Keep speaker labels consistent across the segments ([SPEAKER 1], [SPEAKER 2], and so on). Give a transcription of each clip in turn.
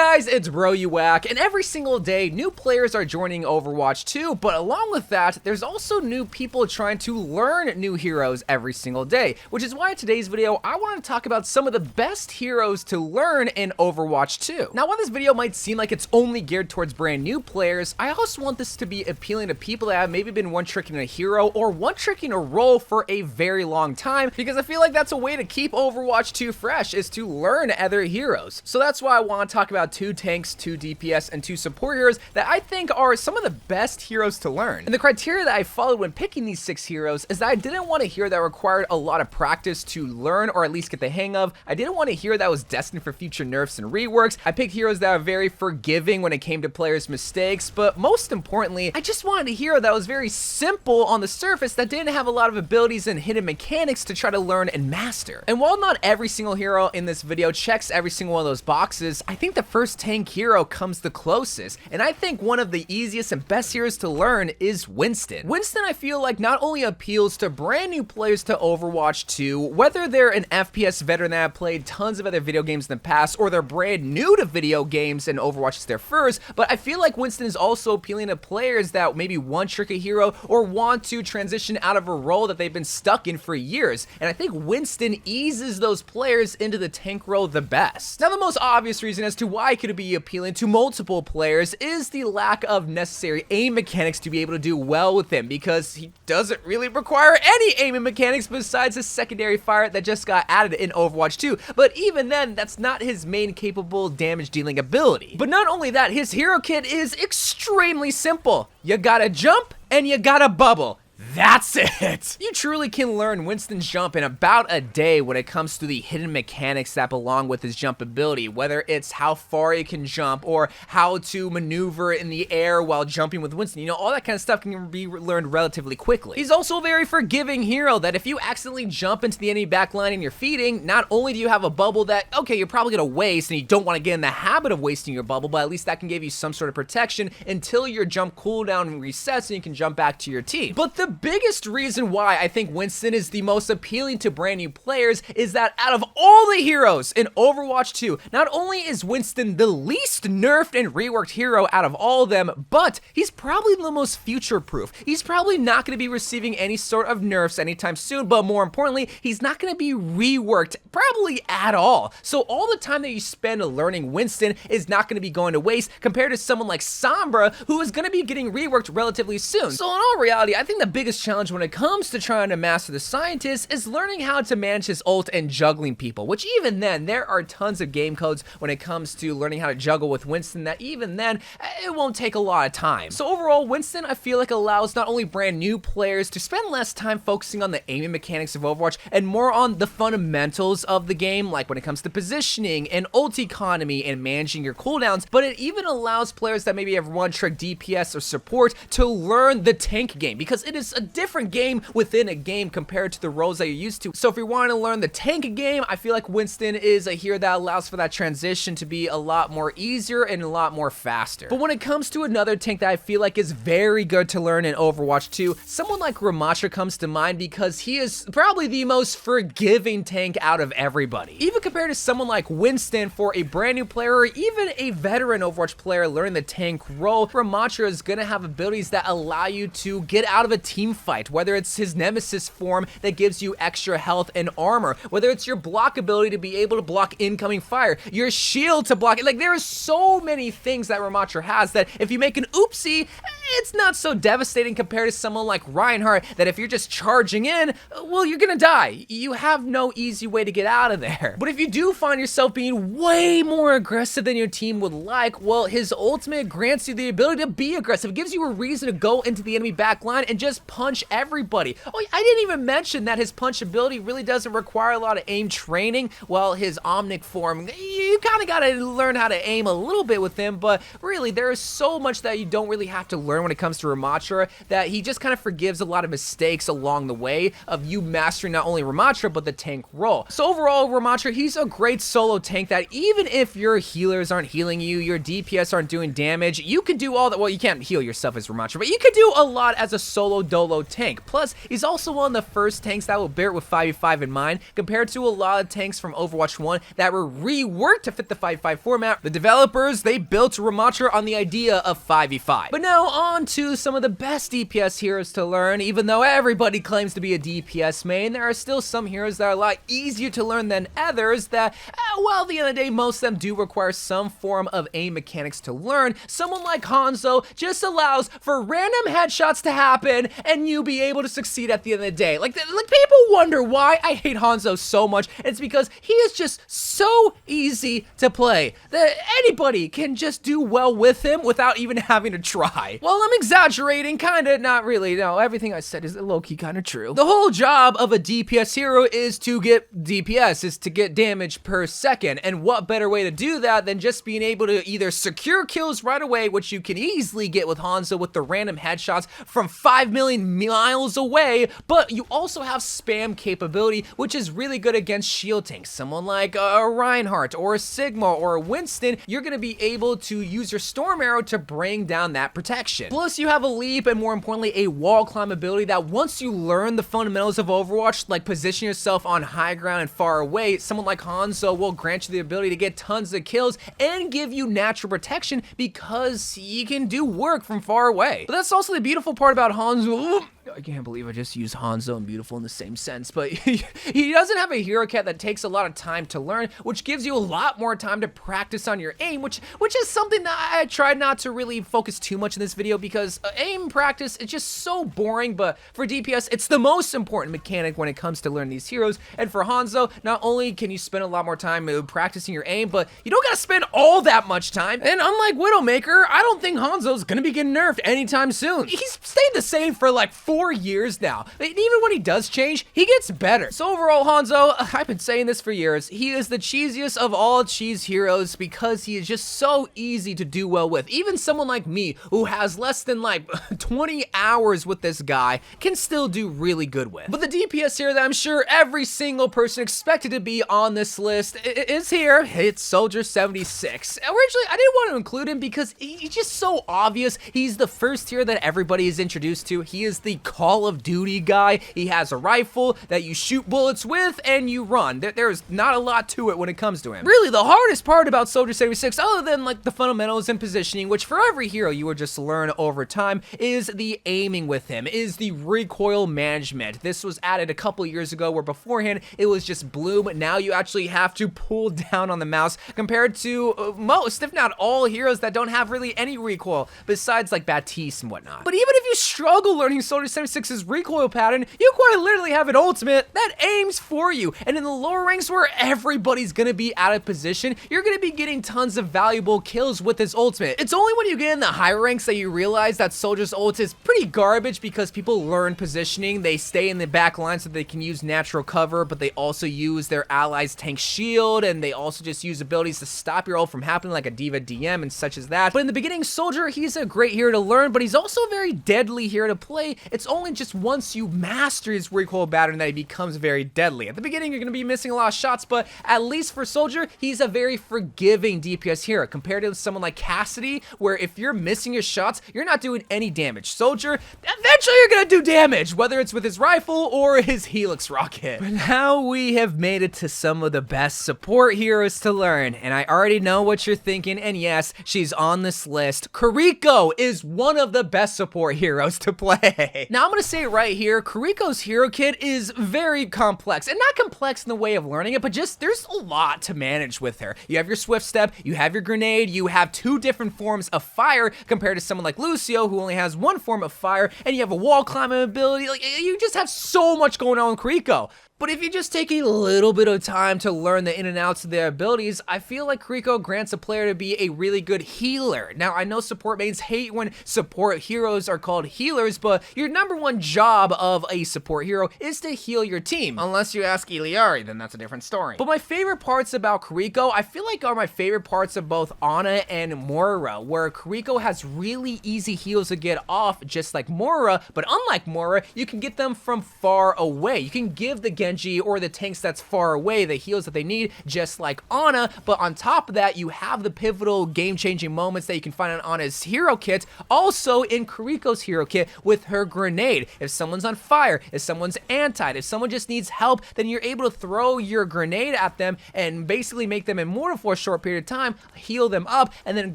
[SPEAKER 1] guys, it's YOU WACK, and every single day new players are joining Overwatch 2, but along with that, there's also new people trying to learn new heroes every single day, which is why in today's video I want to talk about some of the best heroes to learn in Overwatch 2. Now, while this video might seem like it's only geared towards brand new players, I also want this to be appealing to people that have maybe been one-tricking a hero or one-tricking a role for a very long time, because I feel like that's a way to keep Overwatch 2 fresh, is to learn other heroes. So that's why I want to talk about 2 tanks, 2 DPS, and 2 support heroes that I think are some of the best heroes to learn. And the criteria that I followed when picking these 6 heroes is that I didn't want a hero that required a lot of practice to learn or at least get the hang of. I didn't want a hero that was destined for future nerfs and reworks. I picked heroes that are very forgiving when it came to players' mistakes, but most importantly, I just wanted a hero that was very simple on the surface, that didn't have a lot of abilities and hidden mechanics to try to learn and master. And while not every single hero in this video checks every single one of those boxes, I think the first tank hero comes the closest, and I think one of the easiest and best heroes to learn is Winston. Winston, I feel like, not only appeals to brand new players to Overwatch 2, whether they're an FPS veteran that have played tons of other video games in the past, or they're brand new to video games and Overwatch is their first, but I feel like Winston is also appealing to players that maybe one-trick a hero or want to transition out of a role that they've been stuck in for years, and I think Winston eases those players into the tank role the best. Now, the most obvious reason as to why it could be appealing to multiple players is the lack of necessary aim mechanics to be able to do well with him, because he doesn't really require any aiming mechanics besides his secondary fire that just got added in Overwatch 2, but even then, that's not his main capable damage dealing ability. But not only that, his hero kit is extremely simple. You gotta jump and you gotta bubble. That's it! You truly can learn Winston's jump in about a day when it comes to the hidden mechanics that belong with his jump ability, whether it's how far he can jump or how to maneuver in the air while jumping with Winston. You know, all that kind of stuff can be learned relatively quickly. He's also a very forgiving hero that if you accidentally jump into the enemy backline and you're feeding, not only do you have a bubble that, okay, you're probably gonna waste and you don't want to get in the habit of wasting your bubble, but at least that can give you some sort of protection until your jump cooldown resets and you can jump back to your team. But the biggest reason why I think Winston is the most appealing to brand new players is that out of all the heroes in Overwatch 2, not only is Winston the least nerfed and reworked hero out of all of them, but he's probably the most future-proof. He's probably not going to be receiving any sort of nerfs anytime soon, but more importantly, he's not going to be reworked probably at all. So all the time that you spend learning Winston is not going to be going to waste compared to someone like Sombra, who is going to be getting reworked relatively soon. So in all reality, I think the biggest challenge when it comes to trying to master the scientist is learning how to manage his ult and juggling people, which even then, there are tons of game codes when it comes to learning how to juggle with Winston that even then, it won't take a lot of time. So overall, Winston, I feel like, allows not only brand new players to spend less time focusing on the aiming mechanics of Overwatch and more on the fundamentals of the game, like when it comes to positioning and ult economy and managing your cooldowns, but it even allows players that maybe have one-trick DPS or support to learn the tank game, because it is a different game within a game compared to the roles that you're used to. So if you want to learn the tank game, I feel like Winston is a hero that allows for that transition to be a lot more easier and a lot more faster. But when it comes to another tank that I feel like is very good to learn in Overwatch 2, someone like Ramatra comes to mind, because he is probably the most forgiving tank out of everybody. Even compared to someone like Winston, for a brand new player or even a veteran Overwatch player learning the tank role, Ramatra is going to have abilities that allow you to get out of a team fight, whether it's his nemesis form that gives you extra health and armor, whether it's your block ability to be able to block incoming fire, your shield to block it. Like, there are so many things that Ramatra has that if you make an oopsie, it's not so devastating compared to someone like Reinhardt that if you're just charging in, well, you're gonna die. You have no easy way to get out of there. But if you do find yourself being way more aggressive than your team would like, well, his ultimate grants you the ability to be aggressive. It gives you a reason to go into the enemy backline and just punch everybody. Oh, I didn't even mention that his punch ability really doesn't require a lot of aim training. Well, his Omnic form, you kind of got to learn how to aim a little bit with him, but really there is so much that you don't really have to learn learn when it comes to Ramattra, that he just kind of forgives a lot of mistakes along the way of you mastering not only Ramattra, but the tank role. So overall, Ramattra, he's a great solo tank that even if your healers aren't healing you, your DPS aren't doing damage, you can do all that. Well, you can't heal yourself as Ramattra, but you can do a lot as a solo dolo tank. Plus, he's also one of the first tanks that will bear it with 5v5 in mind, compared to a lot of tanks from Overwatch 1 that were reworked to fit the 5v5 format. The developers, they built Ramattra on the idea of 5v5. But now on to some of the best DPS heroes to learn. Even though everybody claims to be a DPS main, there are still some heroes that are a lot easier to learn than others that, well, at the end of the day, most of them do require some form of aim mechanics to learn. Someone like Hanzo just allows for random headshots to happen and you be able to succeed at the end of the day. Like people wonder why I hate Hanzo so much. It's because he is just so easy to play that anybody can just do well with him without even having to try. Well, I'm exaggerating, kinda, not really. No, everything I said is low-key kinda true. The whole job of a DPS hero is to get DPS, is to get damage per second, and what better way to do that than just being able to either secure kills right away, which you can easily get with Hanzo with the random headshots from 5 million miles away, but you also have spam capability, which is really good against shield tanks. Someone like a Reinhardt or a Sigma or a Winston, you're gonna be able to use your Storm Arrow to bring down that protection. Plus, you have a leap and more importantly, a wall climb ability that once you learn the fundamentals of Overwatch, like position yourself on high ground and far away, someone like Hanzo will grant you the ability to get tons of kills and give you natural protection because he can do work from far away. But that's also the beautiful part about Hanzo. I can't believe I just used Hanzo and beautiful in the same sense, but he doesn't have a hero cat that takes a lot of time to learn, which gives you a lot more time to practice on your aim, which is something that I tried not to really focus too much in this video because aim practice is just so boring, but for DPS, it's the most important mechanic when it comes to learning these heroes. And for Hanzo, not only can you spend a lot more time practicing your aim, but you don't gotta spend all that much time. And unlike Widowmaker, I don't think Hanzo's gonna be getting nerfed anytime soon. He's stayed the same for like 4 years now. And even when he does change, he gets better. So overall, Hanzo, I've been saying this for years, he is the cheesiest of all cheese heroes because he is just so easy to do well with. Even someone like me, who has less than like 20 hours with this guy, can still do really good with. But the DPS hero that I'm sure every single person expected to be on this list is here. It's Soldier 76. Originally, I didn't want to include him because he's just so obvious. He's the first hero that everybody is introduced to. He is the Call of Duty guy. He has a rifle that you shoot bullets with and you run. There's not a lot to it when it comes to him. Really, the hardest part about Soldier 76, other than like the fundamentals and positioning, which for every hero you will just learn over time, is the aiming with him, is the recoil management. This was added a couple years ago where beforehand it was just bloom. Now you actually have to pull down on the mouse compared to most, if not all, heroes that don't have really any recoil besides like Baptiste and whatnot. But even if you struggle learning Soldier 76's recoil pattern, you quite literally have an ultimate that aims for you. And in the lower ranks where everybody's gonna be out of position, you're gonna be getting tons of valuable kills with his ultimate. It's only when you get in the higher ranks that you realize that Soldier's ult is pretty garbage because people learn positioning, they stay in the back line so they can use natural cover, but they also use their allies' tank shield, and they also just use abilities to stop your ult from happening like a Diva DM and such as that. But in the beginning, Soldier, he's a great hero to learn, but he's also a very deadly hero to play. It's only just once you master his recoil pattern that he becomes very deadly. At the beginning, you're going to be missing a lot of shots, but at least for Soldier, he's a very forgiving DPS hero compared to someone like Cassidy, where if you're missing your shots, you're not doing any damage. Soldier, eventually you're going to do damage, whether it's with his rifle or his Helix rocket. But now we have made it to some of the best support heroes to learn, and I already know what you're thinking, and yes, she's on this list. Kiriko is one of the best support heroes to play. Now I'm going to say it right here, Kiriko's hero kit is very complex, and not complex in the way of learning it, but just there's a lot to manage with her. You have your swift step, you have your grenade, you have 2 different forms of fire compared to someone like Lucio who only has 1 form of fire, and you have a wall climbing ability. Like, you just have so much going on with Kiriko. But if you just take a little bit of time to learn the in and outs of their abilities, I feel like Kiriko grants a player to be a really good healer. Now, I know support mains hate when support heroes are called healers, but your number one job of a support hero is to heal your team. Unless you ask Iliari, then that's a different story. But my favorite parts about Kiriko, I feel like are my favorite parts of both Ana and Moira, where Kiriko has really easy heals to get off, just like Moira, but unlike Moira, you can get them from far away. You can give the Genji or the tanks that's far away the heals that they need, just like Ana, but on top of that, you have the pivotal game-changing moments that you can find on Ana's hero kit, also in Kiriko's hero kit with her grenade. If someone's on fire, if someone's anti, if someone just needs help, then you're able to throw your grenade at them and basically make them immortal for a short period of time, heal them up, and then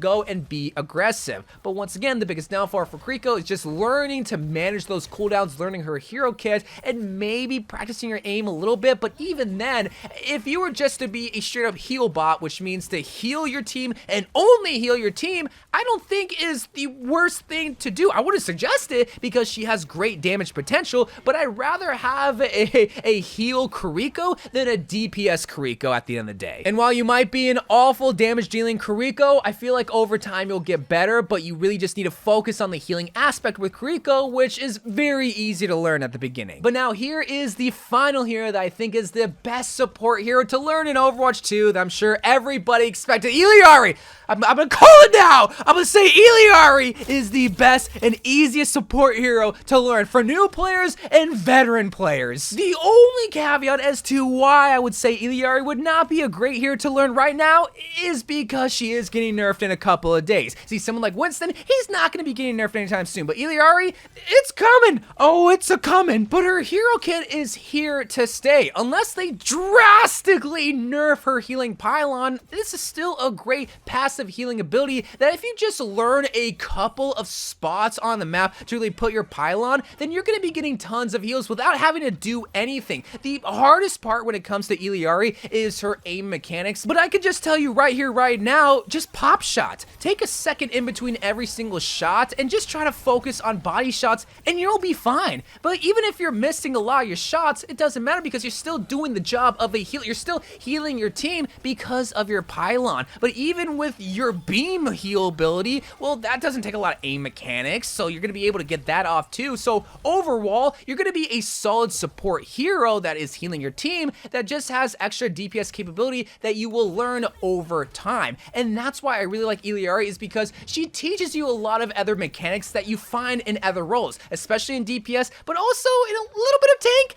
[SPEAKER 1] go and be aggressive. But once again, the biggest downfall for Kiriko is just learning to manage those cooldowns, learning her hero kit, and maybe practicing your aim a little bit. But even then, if you were just to be a straight up heal bot, which means to heal your team and only heal your team, I don't think is the worst thing to do. I wouldn't suggest it because she has great damage potential, but I'd rather have a heal Kiriko than a DPS Kiriko at the end of the day. And while you might be an awful damage dealing Kiriko, I feel like over time you'll get better, but you really just need to focus on the healing aspect with Kiriko, which is very easy to learn at the beginning. But now here is the final hero that I think is the best support hero to learn in Overwatch 2 that I'm sure everybody expected. Iliari! I'm gonna call it now! I'm gonna say Iliari is the best and easiest support hero to learn for new players and veteran players. The only caveat as to why I would say Iliari would not be a great hero to learn right now is because she is getting nerfed in a couple of days. See, someone like Winston, he's not gonna be getting nerfed anytime soon, but Iliari, it's coming! Oh, it's a-coming! But her hero kit is here to stay. Unless they drastically nerf her healing pylon, this is still a great passive healing ability that if you just learn a couple of spots on the map to really put your pylon, then you're gonna be getting tons of heals without having to do anything. The hardest part when it comes to Iliari is her aim mechanics, but I could just tell you right here, right now, just pop shot. Take a second in between every single shot and just try to focus on body shots and you'll be fine. But even if you're missing a lot of your shots, it doesn't matter because you're still doing the job of a healer. You're still healing your team because of your pylon. But even with your beam heal ability, well, that doesn't take a lot of aim mechanics, so you're going to be able to get that off too. So overall, you're going to be a solid support hero that is healing your team that just has extra DPS capability that you will learn over time. And that's why I really like Iliari, is because she teaches you a lot of other mechanics that you find in other roles, especially in DPS, but also in a little bit of tank.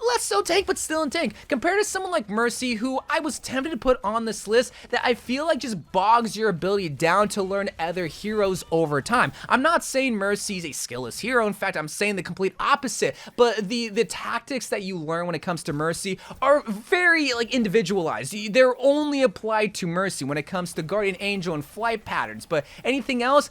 [SPEAKER 1] Less so tank, but still in tank. Compared to someone like Mercy, who I was tempted to put on this list, that I feel like just bogs your ability down to learn other heroes over time. I'm not saying Mercy's a skillless hero. In fact, I'm saying the complete opposite. But the tactics that you learn when it comes to Mercy are very individualized. They're only applied to Mercy when it comes to Guardian Angel and flight patterns. But anything else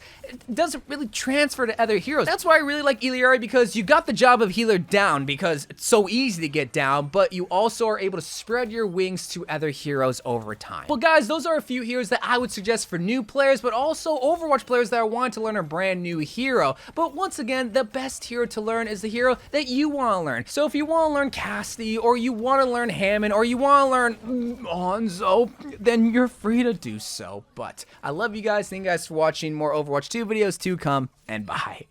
[SPEAKER 1] doesn't really transfer to other heroes. That's why I really like Iliari, because you got the job of healer down because it's so easy to get down, but you also are able to spread your wings to other heroes over time. Well guys, those are a few heroes that I would suggest for new players, but also Overwatch players that want to learn a brand new hero. But once again, the best hero to learn is the hero that you want to learn. So if you want to learn Cassidy, or you want to learn Hammond, or you want to learn Hanzo, then you're free to do so. But I love you guys. Thank you guys for watching. More Overwatch 2 videos to come, and bye.